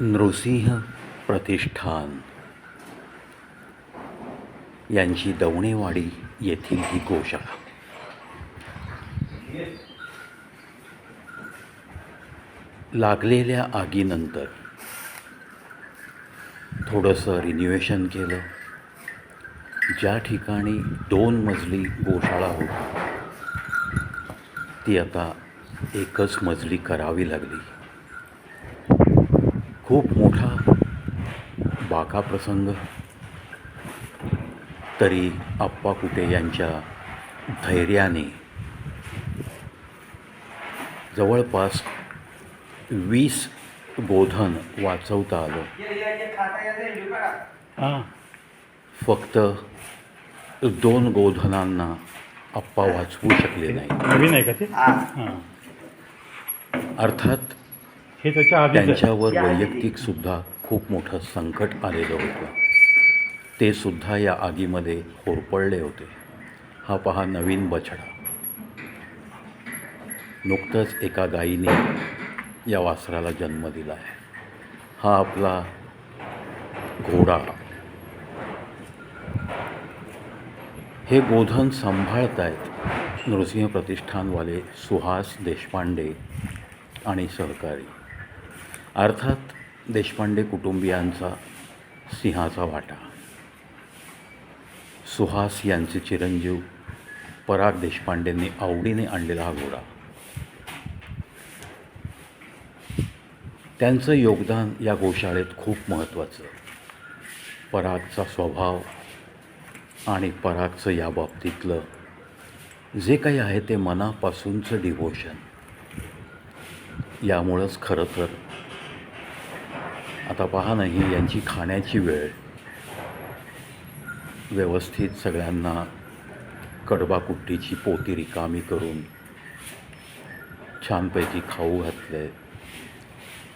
नृसिंह प्रतिष्ठान यांची दवणेवाडी येथील ही गोशाळा लागलेल्या आगीनंतर थोडंसं रिन्युएशन केलं. ज्या ठिकाणी 2 मजली गोशाळा होती ती आता 1च मजली करावी लागली. खूप मोठा बाका प्रसंग. तरी आप्पा कुटे यांच्या धैर्याने जवळपास 20 गोधन वाचवता आलं. फक्त 2 गोधनांना आप्पा वाचवू शकले नाही. नवीन आहे का ते? अर्थात हे त्याच्या आधीच आहे. त्यांच्यावर वैयक्तिकसुद्धा खूप मोठं संकट आलेलं होतं. ते सुद्धा या आगीमध्ये होरपळले होते. हा पहा नवीन बछडा. नुकतंच एका गायीने या वासराला जन्म दिला आहे. हा आपला घोडा. हे गोधन सांभाळतायत नृसिंह प्रतिष्ठानवाले सुहास देशपांडे आणि सहकारी. अर्थात देशपांडे कुटुंबियांचा सिंहाचा वाटा. सुहास यांचे चिरंजीव पराग देशपांडेंनी आवडीने आणलेला हा घोडा. त्यांचं योगदान या गोशाळेत खूप महत्त्वाचं. परागचा स्वभाव आणि परागचं या बाबतीतलं जे काही आहे ते मनापासूनचं डिव्होशन. यामुळंच खरं तर आता पहा नाही यांची खाण्याची वेळ. व्यवस्थित सगळ्यांना कडबाकुट्टीची पोती रिकामी करून छानपैकी खाऊ घातले.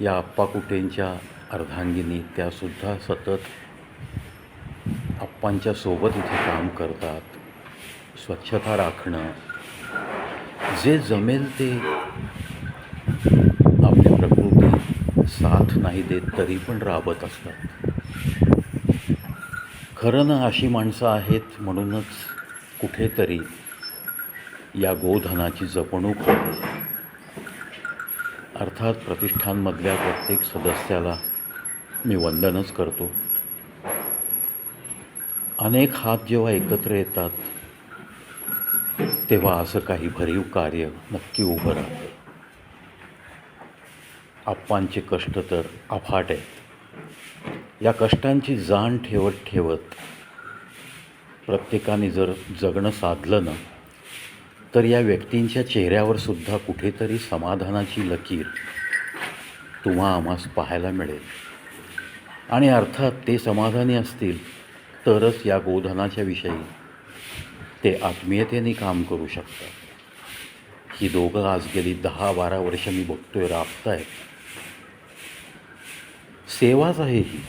या आप्पा कुटेंच्या अर्धांगिनी त्यासुद्धा सतत आप्पांच्या सोबत इथे काम करतात. स्वच्छता राखणं जे जमेल ते. आपली प्रकृती साथ नाही देत तरी पण राबत असतात. खरं ना अशी माणसं आहेत म्हणूनच कुठेतरी या गोधनाची जपणूक होते. अर्थात प्रतिष्ठानमधल्या प्रत्येक सदस्याला मी वंदनच करतो. अनेक हात जेव्हा एकत्र येतात तेव्हा असं काही भरीव कार्य नक्की उभं राहतं. आप्पांचे कष्ट तर अफाट आहेत. या कष्टांची जाण ठेवत ठेवत प्रत्येकाने जर जगणं साधलं ना तर या व्यक्तींच्या चेहऱ्यावर सुद्धा कुठेतरी समाधानाची लकीर तुम्हा आम्हास पाहायला मिळेल. आणि अर्थात ते समाधानी असतील तरच या गोधनाच्या विषयी ते आत्मीयतेने काम करू शकतात. ही दोघं आज गेली 10-12 वर्ष मी बघतोय राबतायत. सेवाच आहे ही.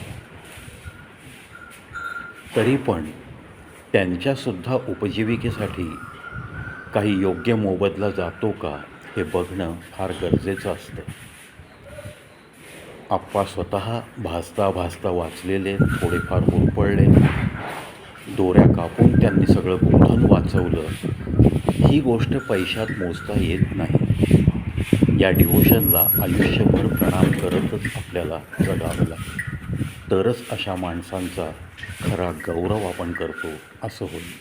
तरी पण त्यांच्यासुद्धा उपजीविकेसाठी काही योग्य मोबदला जातो का हे बघणं फार गरजेचं असतं. आप्पा स्वतः भाजता भाजता वाचलेले, थोडेफार होरपळले. दोऱ्या कापून त्यांनी सगळं गोधन वाचवलं. ही गोष्ट पैशात मोजता येत नाही. या डिव्होशनला आयुष्यभर प्रणाम करतच आपल्याला जगावं लागतं. तरच अशा माणसांचा खरा गौरव आपण करतो असं होईल.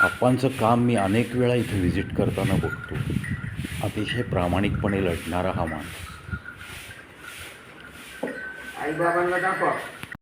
आप्पांचं काम मी अनेक वेळा इथे व्हिजिट करताना बघतो. अतिशय प्रामाणिकपणे लढणारा हा माणूस. आई बाबांना दाखवा.